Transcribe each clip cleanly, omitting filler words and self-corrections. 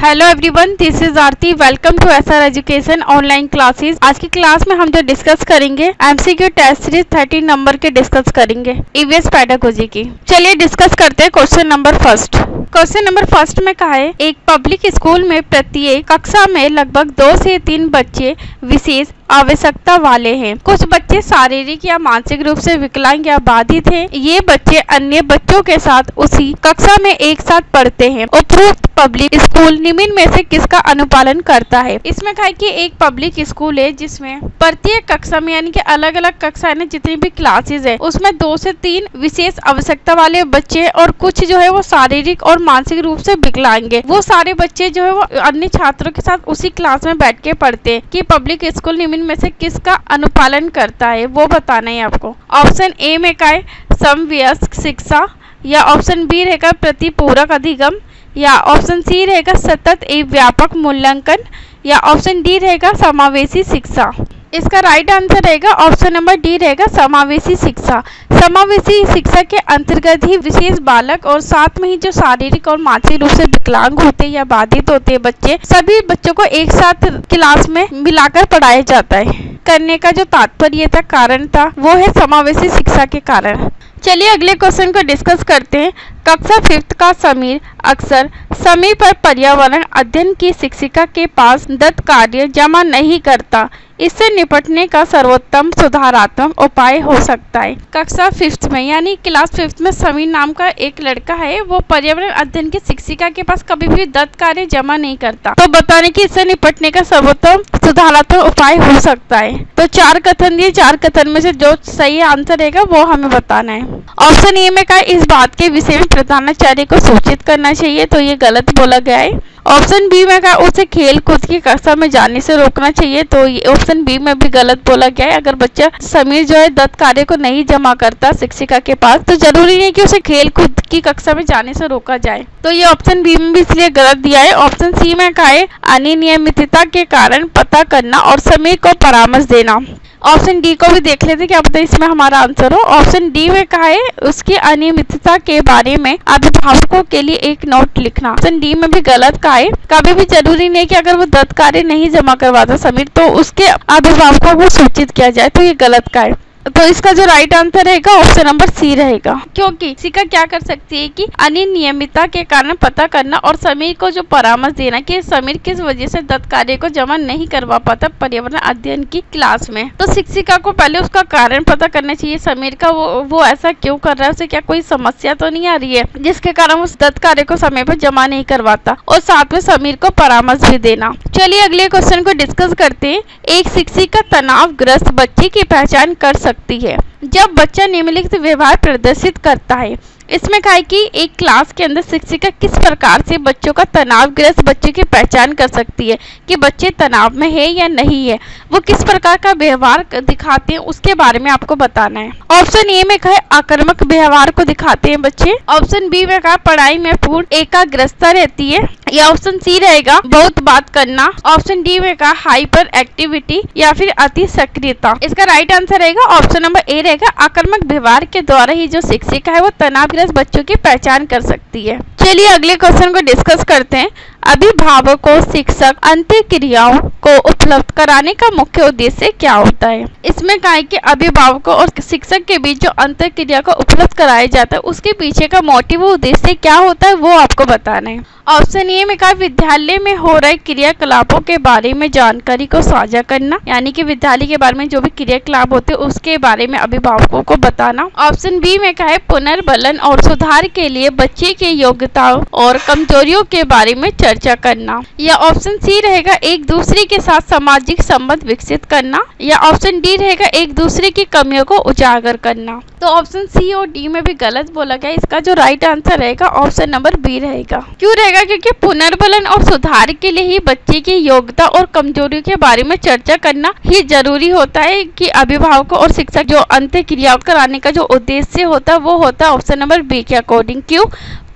Hello everyone, this is Aarti. Welcome to SR education online classes. आज की class में हम जो डिस्कस करेंगे एमसीक्यू टेस्ट सीरीज 13 नंबर के डिस्कस करेंगे ईवीएस पेडागोजी की। चलिए डिस्कस करते हैं question number first. Question number first में कहा है, एक पब्लिक स्कूल में प्रत्येक कक्षा में लगभग 2 से 3 बच्चे विशेष आवश्यकता वाले हैं। कुछ बच्चे शारीरिक या मानसिक रूप से विकलांग या बाधित हैं। ये बच्चे अन्य बच्चों के साथ उसी कक्षा में एक साथ पढ़ते हैं। उपरोक्त पब्लिक स्कूल निम्न में से किसका अनुपालन करता है? इसमें कहा कि एक पब्लिक स्कूल है जिसमें प्रत्येक कक्षा में यानी कि अलग अलग कक्षा है, जितनी भी क्लासेस है उसमें 2 से 3 विशेष आवश्यकता वाले बच्चे और कुछ जो है वो शारीरिक और मानसिक रूप से विकलांग है। वो सारे बच्चे जो है वो अन्य छात्रों के साथ उसी क्लास में बैठ के पढ़ते हैं। कि पब्लिक स्कूल निम्न में से किसका अनुपालन करता है वो बताना है आपको। ऑप्शन ए में का है समवयस्क शिक्षा, या ऑप्शन बी रहेगा प्रतिपूरक अधिगम, या ऑप्शन सी रहेगा सतत एवं व्यापक मूल्यांकन, या ऑप्शन डी रहेगा समावेशी शिक्षा। इसका राइट आंसर रहेगा ऑप्शन नंबर डी रहेगा समावेशी शिक्षा। समावेशी शिक्षा के अंतर्गत ही विशेष बालक और साथ में ही जो शारीरिक और मानसिक रूप से विकलांग होते या बाधित होते हैं बच्चे, सभी बच्चों को एक साथ क्लास में मिलाकर पढ़ाया जाता है। करने का जो तात्पर्य था, कारण था, वो है समावेशी शिक्षा के कारण। चलिए अगले क्वेश्चन को डिस्कस करते हैं। कक्षा 5th का समीर अक्सर समय पर पर्यावरण अध्ययन की शिक्षिका के पास दत्त कार्य जमा नहीं करता। इससे निपटने का सर्वोत्तम सुधारात्मक उपाय हो सकता है। कक्षा 5th में यानी क्लास 5th में समीर नाम का एक लड़का है, वो पर्यावरण अध्ययन की शिक्षिका के पास कभी भी दत्त कार्य जमा नहीं करता। तो बताने कि इससे निपटने का सर्वोत्तम सुधारात्मक उपाय हो सकता है। तो 4 कथन दिए, 4 कथन में से जो सही आंसर रहेगा वो हमें बताना है। ऑप्शन ए में का इस बात के विषय में प्रधानाचार्य को सूचित करना चाहिए, तो ये गलत बोला गया है। ऑप्शन बी में कहा उसे खेल कूद की कक्षा में जाने से रोकना चाहिए, तो ये ऑप्शन बी में भी गलत बोला गया है। अगर बच्चा समीर जो है दत्त कार्य को नहीं जमा करता शिक्षिका के पास, तो जरूरी नहीं कि उसे खेल कूद की कक्षा में जाने से रोका जाए, तो ये ऑप्शन बी में भी इसलिए गलत दिया है। ऑप्शन सी में कहा है अनियमितता के कारण पता करना और समीर को परामर्श देना। ऑप्शन डी को भी देख लेते क्या पता इसमें हमारा आंसर हो। ऑप्शन डी में कहा है उसकी अनियमितता के बारे में अभिभावकों के लिए एक नोट लिखना। ऑप्शन डी में भी गलत कहा है। कभी भी जरूरी नहीं कि अगर वो दत्त कार्य नहीं जमा करवाता समीर तो उसके अभिभावकों को सूचित किया जाए, तो ये गलत का है। तो इसका जो राइट आंसर रहेगा ऑप्शन नंबर सी रहेगा। क्योंकि शिक्षिका क्या कर सकती है कि अनियमितता के कारण पता करना और समीर को जो परामर्श देना कि समीर किस वजह से दत्त कार्य को जमा नहीं करवा पाता पर्यावरण अध्ययन की क्लास में। तो शिक्षिका को पहले उसका कारण पता करना चाहिए समीर का, वो ऐसा क्यों कर रहा है, उसे क्या कोई समस्या तो नहीं आ रही है जिसके कारण उस दत्त कार्य को समय पर जमा नहीं करवाता, और साथ में समीर को परामर्श भी देना। चलिए अगले क्वेश्चन को डिस्कस करते हैं। एक शिक्षिका तनावग्रस्त बच्चे की पहचान कर सकती है जब बच्चा निम्नलिखित व्यवहार प्रदर्शित करता है। इसमें कहा है कि एक क्लास के अंदर शिक्षिका किस प्रकार से बच्चों का तनावग्रस्त बच्चे की पहचान कर सकती है कि बच्चे तनाव में है या नहीं है, वो किस प्रकार का व्यवहार दिखाते हैं उसके बारे में आपको बताना है। ऑप्शन ए में कहा है आक्रामक व्यवहार को दिखाते हैं बच्चे। ऑप्शन बी में कहा पढ़ाई में पूर्ण एकाग्रता रहती है, या ऑप्शन सी रहेगा बहुत बात करना। ऑप्शन डी में कहा हाइपर एक्टिविटी या फिर अति सक्रियता। इसका राइट आंसर रहेगा ऑप्शन नंबर ए रहेगा आक्रामक व्यवहार के द्वारा ही जो शिक्षिका है वो तनाव बच्चों की पहचान कर सकती है। चलिए अगले क्वेश्चन को डिस्कस करते हैं। अभिभावकों शिक्षक अंत्यक्रियाओं को उपलब्ध कराने का मुख्य उद्देश्य क्या होता है? इसमें कहा है कि अभिभावकों और शिक्षक के बीच जो अंत्यक्रिया को उपलब्ध कराया जाता है उसके पीछे का मोटिव उद्देश्य क्या होता है वो आपको बताना है। ऑप्शन ए में कहा विद्यालय में हो रहे क्रियाकलापों के बारे में जानकारी को साझा करना, यानी कि विद्यालय के बारे में जो भी क्रियाकलाप होते हैं उसके बारे में अभिभावकों को बताना। ऑप्शन बी में कहा है पुनर्बलन और सुधार के लिए बच्चे के योग्यताओं और कमजोरियों के बारे में चर्चा करना, या ऑप्शन सी रहेगा एक दूसरे के साथ सामाजिक संबंध विकसित करना, या ऑप्शन डी रहेगा एक दूसरे की कमियों को उजागर करना। तो ऑप्शन सी और डी में भी गलत बोला गया। इसका जो राइट आंसर रहेगा ऑप्शन नंबर बी रहेगा। क्यों रहेगा? क्योंकि पुनर्बलन और सुधार के लिए ही बच्चे की योग्यता और कमजोरियों के बारे में चर्चा करना ही जरूरी होता है कि अभिभावकों और शिक्षक जो अंत्यक्रिया कराने का जो उद्देश्य होता है वो होता है ऑप्शन नंबर बी के अकॉर्डिंग। क्यों?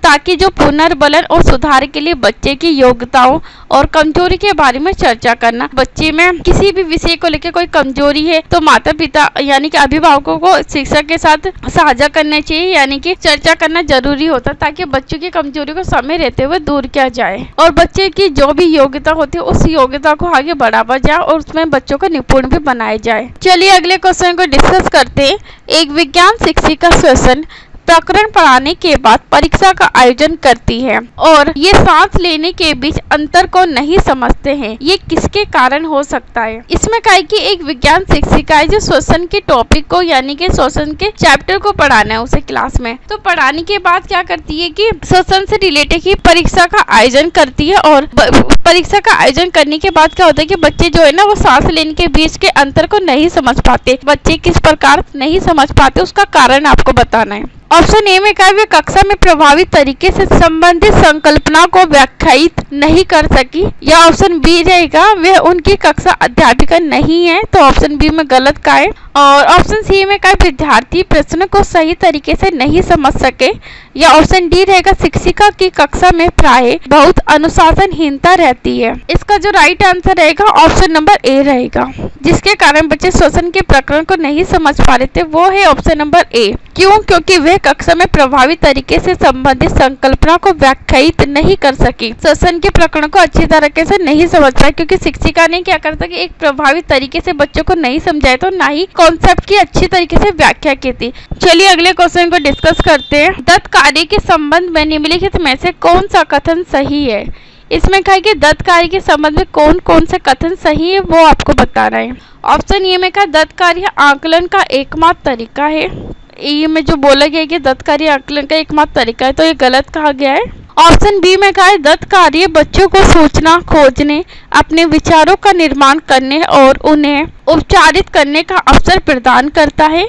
ताकि जो पुनर्बलन और सुधार के लिए बच्चे की योग्यताओं और कमजोरी के बारे में चर्चा करना। बच्चे में किसी भी विषय को लेकर कोई कमजोरी है तो माता पिता यानी कि अभिभावकों को शिक्षक के साथ साझा करना चाहिए, यानी कि चर्चा करना जरूरी होता है ताकि बच्चों की कमजोरी को समय रहते हुए दूर किया जाए और बच्चे की जो भी योग्यता होती है उस योग्यता को आगे बढ़ावा जाए और उसमें बच्चों को निपुण भी बनाया जाए। चलिए अगले क्वेश्चन को डिस्कस करते हैं। एक विज्ञान शिक्षिका श्वसन प्रकरण पढ़ाने के बाद परीक्षा का आयोजन करती है और ये सांस लेने के बीच अंतर को नहीं समझते हैं, ये किसके कारण हो सकता है? इसमें कहा है कि एक विज्ञान शिक्षिका है जो श्वसन के टॉपिक को यानी कि श्वसन के चैप्टर को पढ़ाना है उसे क्लास में, तो पढ़ाने के बाद क्या करती है कि श्वसन से रिलेटेड ही परीक्षा का आयोजन करती है और परीक्षा का आयोजन करने के बाद क्या होता है कि बच्चे जो है ना वो सांस लेने के बीच के अंतर को नहीं समझ पाते। बच्चे किस प्रकार नहीं समझ पाते उसका कारण आपको बताना है। ऑप्शन ए में कहा वे कक्षा में प्रभावी तरीके से संबंधित संकल्पना को व्याख्यायित नहीं कर सकी, या ऑप्शन बी रहेगा वे उनकी कक्षा अध्यापिका नहीं है, तो ऑप्शन बी में गलत का है। और ऑप्शन सी में कहा विद्यार्थी प्रश्न को सही तरीके से नहीं समझ सके, या ऑप्शन डी रहेगा शिक्षिका की कक्षा में प्राय बहुत अनुशासनहीनता रहती है। इसका जो राइट आंसर रहेगा ऑप्शन नंबर ए रहेगा। जिसके कारण बच्चे श्वसन के प्रकरण को नहीं समझ पा रहे थे वो है ऑप्शन नंबर ए। क्यों? क्योंकि वे कक्षा में प्रभावी तरीके से संबंधित संकल्पना को व्याख्यायित नहीं कर सकी, श्वसन के प्रकरण को अच्छी तरीके से नहीं समझ पाए, क्योंकि शिक्षिका ने क्या करता कि एक प्रभावी तरीके से बच्चों को नहीं समझाया तो ना ही कॉन्सेप्ट की अच्छी तरीके से व्याख्या की थी। चलिए अगले क्वेश्चन को डिस्कस करते हैं। दत्त कार्य के संबंध में निम्नलिखित में से कौन सा कथन सही है? इसमें कहा कि दत्त कार्य के संबंध में कौन कौन से कथन सही है वो आपको बताना है। ऑप्शन ए में कहा दत्त कार्य आकलन का एकमात्र तरीका है। ये में जो बोला गया है कि दत्त कार्य आकलन का एकमात्र तरीका है तो ये गलत कहा गया है। ऑप्शन बी में कहा है दत्त कार्य बच्चों को सूचना खोजने, अपने विचारों का निर्माण करने और उन्हें उपचारित करने का अवसर प्रदान करता है,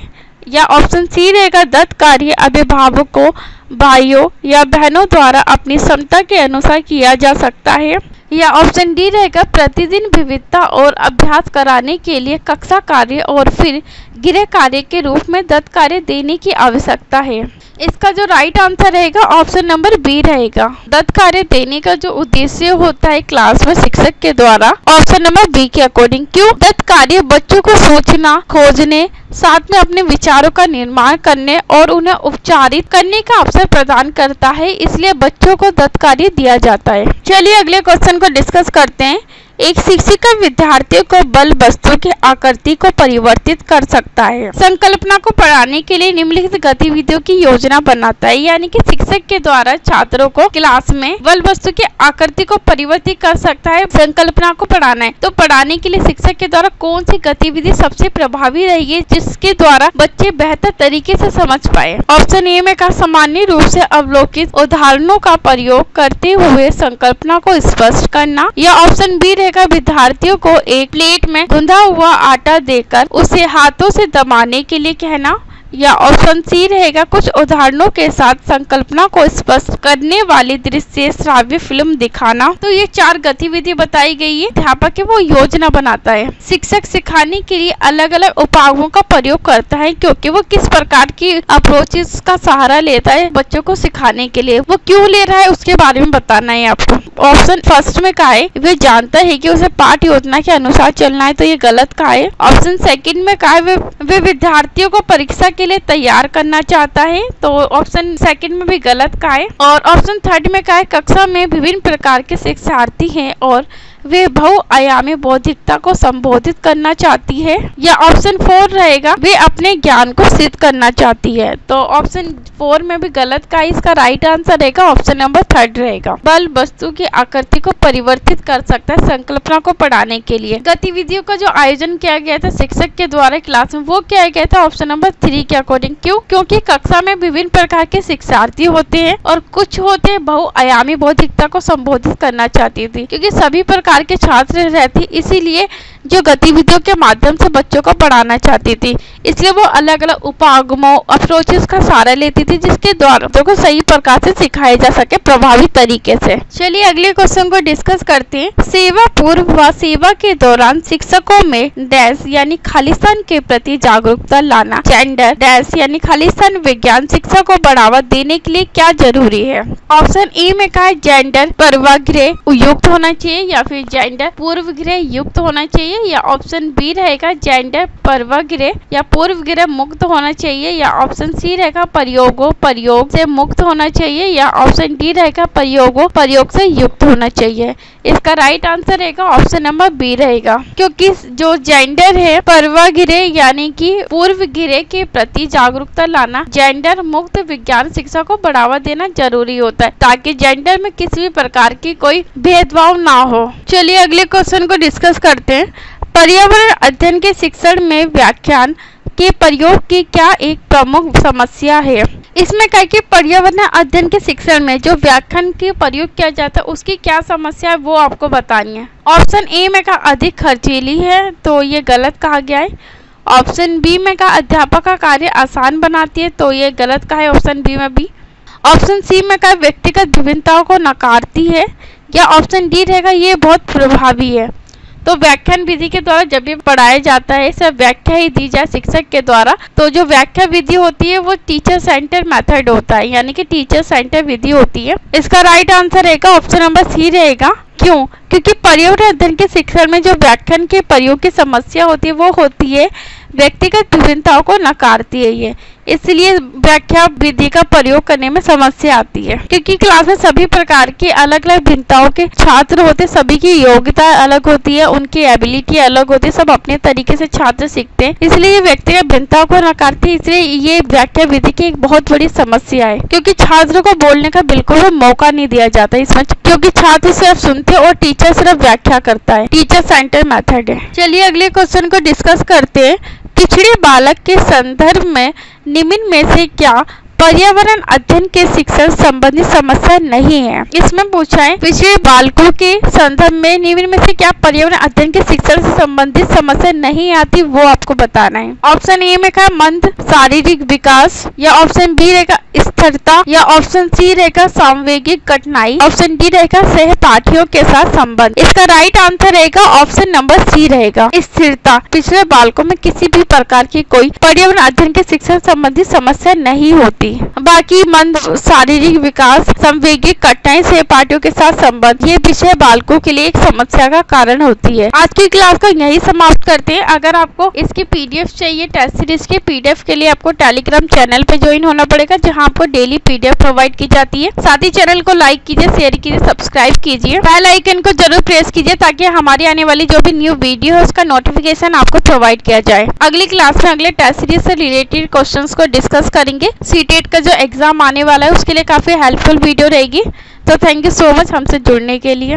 या ऑप्शन सी रहेगा दत्त कार्य अभिभावकों, भाइयों या बहनों द्वारा अपनी क्षमता के अनुसार किया जा सकता है, या ऑप्शन डी रहेगा प्रतिदिन विविधता और अभ्यास कराने के लिए कक्षा कार्य और फिर गृह कार्य के रूप में दत्त कार्य देने की आवश्यकता है। इसका जो राइट आंसर रहेगा ऑप्शन नंबर बी रहेगा। दत्त कार्य देने का जो उद्देश्य होता है क्लास में शिक्षक के द्वारा ऑप्शन नंबर बी के अकॉर्डिंग। क्यों? दत्त कार्य बच्चों को सूचना खोजने, साथ में अपने विचारों का निर्माण करने और उन्हें उपचारित करने का अवसर प्रदान करता है, इसलिए बच्चों को दत्त कार्य दिया जाता है। चलिए अगले क्वेश्चन को डिस्कस करते हैं। एक शिक्षिका विद्यार्थियों को बल वस्तु की आकृति को परिवर्तित कर सकता है। संकल्पना को पढ़ाने के लिए निम्नलिखित गतिविधियों की योजना बनाता है, यानी कि शिक्षक के द्वारा छात्रों को क्लास में बल वस्तु की आकृति को परिवर्तित कर सकता है। संकल्पना को पढ़ाना है तो पढ़ाने के लिए शिक्षक के द्वारा कौन सी गतिविधि सबसे प्रभावी रहेगी जिसके द्वारा बच्चे बेहतर तरीके से समझ पाए? ऑप्शन ए में कहा सामान्य रूप से अवलोकित उदाहरणों का प्रयोग करते हुए संकल्पना को स्पष्ट करना, या ऑप्शन बी विद्यार्थियों को एक प्लेट में गूंधा हुआ आटा देकर उसे हाथों से दबाने के लिए कहना, या ऑप्शन सी रहेगा कुछ उदाहरणों के साथ संकल्पना को स्पष्ट करने वाली दृश्य श्राव्य फिल्म दिखाना। तो ये 4 गतिविधि बताई गई है। अध्यापक है वो योजना बनाता है। शिक्षक सिखाने के लिए अलग अलग उपायों का प्रयोग करता है, क्योंकि वो किस प्रकार की अप्रोचेस का सहारा लेता है बच्चों को सिखाने के लिए, वो क्यों ले रहा है उसके बारे में बताना है आपको। ऑप्शन फर्स्ट में कहा है वे जानता है कि उसे पाठ योजना के अनुसार चलना है, तो ये गलत कहा है। ऑप्शन सेकंड में कहा है वे विद्यार्थियों को परीक्षा के लिए तैयार करना चाहता है, तो ऑप्शन सेकंड में भी गलत कहा है। और ऑप्शन थर्ड में कहा है कक्षा में विभिन्न प्रकार के शिक्षार्थी हैं और वे बहुआयामी बौद्धिकता को संबोधित करना चाहती है, या ऑप्शन 4 रहेगा वे अपने ज्ञान को सिद्ध करना चाहती है। तो ऑप्शन 4 में भी गलत का इसका राइट आंसर रहेगा ऑप्शन नंबर 3 रहेगा। बल वस्तु की आकृति को परिवर्तित कर सकता है संकल्पना को पढ़ाने के लिए। गतिविधियों का जो आयोजन किया गया था शिक्षक के द्वारा क्लास में वो किया गया था ऑप्शन नंबर 3 के अकॉर्डिंग। क्यों? क्योंकि कक्षा में विभिन्न प्रकार के शिक्षार्थी होते हैं और कुछ होते हैं बहुआयामी बौद्धिकता को संबोधित करना चाहती थी, क्योंकि सभी प्रकार के छात्र रहते, इसीलिए जो गतिविधियों के माध्यम से बच्चों को पढ़ाना चाहती थी। इसलिए वो अलग अलग उपागमों अप्रोचेस का सहारा लेती थी जिसके द्वारा बच्चों को सही प्रकार से सिखाया जा सके प्रभावी तरीके से। चलिए अगले क्वेश्चन को डिस्कस करते हैं। सेवा पूर्व व सेवा के दौरान शिक्षकों में डैश यानी खालिस्तान के प्रति जागरूकता लाना, जेंडर डैश यानी खालिस्तान विज्ञान शिक्षा को बढ़ावा देने के लिए क्या जरूरी है। ऑप्शन ए में कहा है जेंडर पूर्वाग्रह युक्त होना चाहिए या फिर जेंडर पूर्वग्रह युक्त होना चाहिए, या ऑप्शन बी रहेगा जेंडर पूर्वाग्रह या पूर्वग्रह मुक्त होना चाहिए, या ऑप्शन सी रहेगा प्रयोग से मुक्त होना चाहिए, या ऑप्शन डी रहेगा प्रयोग से युक्त होना चाहिए। इसका राइट आंसर रहेगा ऑप्शन नंबर बी रहेगा, क्योंकि जो जेंडर है पूर्वाग्रह यानी कि पूर्वग्रह के प्रति जागरूकता लाना, जेंडर मुक्त विज्ञान शिक्षा को बढ़ावा देना जरूरी होता है ताकि जेंडर में किसी भी प्रकार की कोई भेदभाव ना हो। चलिए अगले क्वेश्चन को डिस्कस करते हैं। पर्यावरण अध्ययन के शिक्षण में व्याख्यान के प्रयोग की क्या एक प्रमुख समस्या है। इसमें कहा कि पर्यावरण अध्ययन के शिक्षण में जो व्याख्यान के प्रयोग किया जाता है उसकी क्या समस्या है वो आपको बतानी है। ऑप्शन ए में कहा अधिक खर्चीली है, तो ये गलत कहा गया है। ऑप्शन बी में कहा अध्यापक का कार्य आसान बनाती है, तो ये गलत कहा है ऑप्शन बी में भी। ऑप्शन सी में कहा व्यक्तिगत विभिन्नताओं को नकारती है, या ऑप्शन डी रहेगा ये बहुत प्रभावी है। तो व्याख्यान विधि के द्वारा जब भी पढ़ाया जाता है सिर्फ व्याख्या ही दी जाए शिक्षक के द्वारा, तो जो व्याख्या विधि होती है वो टीचर सेंटर मेथड होता है, यानी कि टीचर सेंटर विधि होती है। इसका राइट आंसर रहेगा ऑप्शन नंबर सी रहेगा। क्यों? क्योंकि पर्यावरण अध्ययन के शिक्षण में जो व्याख्यान के प्रयोग की समस्या होती है वो होती है व्यक्तिगत विभिन्नताओं को नकारती है ये, इसलिए व्याख्या विधि का प्रयोग करने में समस्या आती है। क्योंकि क्लास में सभी प्रकार की अलग अलग भिन्नताओं के छात्र होते, सभी की योग्यता अलग होती है, उनकी एबिलिटी अलग होती है, सब अपने तरीके से छात्र सीखते हैं, इसलिए व्यक्तिगत भिन्नताओं को नकारती है। इसलिए ये व्याख्या विधि की एक बहुत बड़ी समस्या है, क्योंकि छात्रों को बोलने का बिल्कुल मौका नहीं दिया जाता इसमें, क्योंकि छात्र सिर्फ सुनते और टीचर सिर्फ व्याख्या करता है। टीचर सेंटर मेथड है। चलिए अगले क्वेश्चन को डिस्कस करते हैं। पिछड़े बालक के संदर्भ में निम्न में से क्या पर्यावरण अध्ययन के शिक्षण संबंधी समस्या नहीं है। इसमें पूछा है पिछड़े बालकों के संदर्भ में निम्न में से क्या पर्यावरण अध्ययन के शिक्षण से संबंधित समस्या नहीं आती, वो आपको बताना है। ऑप्शन ए में कहा मंद शारीरिक विकास, या ऑप्शन बी रहेगा स्थिरता, या ऑप्शन सी रहेगा सामवेगिक कठिनाई, ऑप्शन डी रहेगा सहपाठियों के साथ संबंध। इसका राइट आंसर रहेगा ऑप्शन नंबर सी रहेगा स्थिरता। पिछड़े बालकों में किसी भी प्रकार की कोई पर्यावरण अध्ययन के शिक्षण संबंधी समस्या नहीं होती। बाकी मंद शारीरिक विकास, संवेगिक कठिनाई, सहपाठियों के साथ संबंध, ये विषय बालकों के लिए एक समस्या का कारण होती है। आज की क्लास को यही समाप्त करते हैं। अगर आपको इसकी पीडीएफ चाहिए टेस्ट सीरीज के पीडीएफ के लिए आपको टेलीग्राम चैनल पे ज्वाइन होना पड़ेगा, जहां आपको डेली पीडीएफ प्रोवाइड की जाती है। साथ ही चैनल को लाइक कीजिए, शेयर कीजिए, सब्सक्राइब कीजिए, बेल आइकन को जरूर प्रेस कीजिए ताकि हमारी आने वाली जो भी न्यू वीडियो है उसका नोटिफिकेशन आपको प्रोवाइड किया जाए। अगली क्लास में अगले टेस्ट सीरीज से रिलेटेड क्वेश्चंस को डिस्कस करेंगे। सीटेट का जो एग्जाम आने वाला है उसके लिए काफी हेल्पफुल वीडियो रहेगी। तो थैंक यू सो मच हमसे जुड़ने के लिए।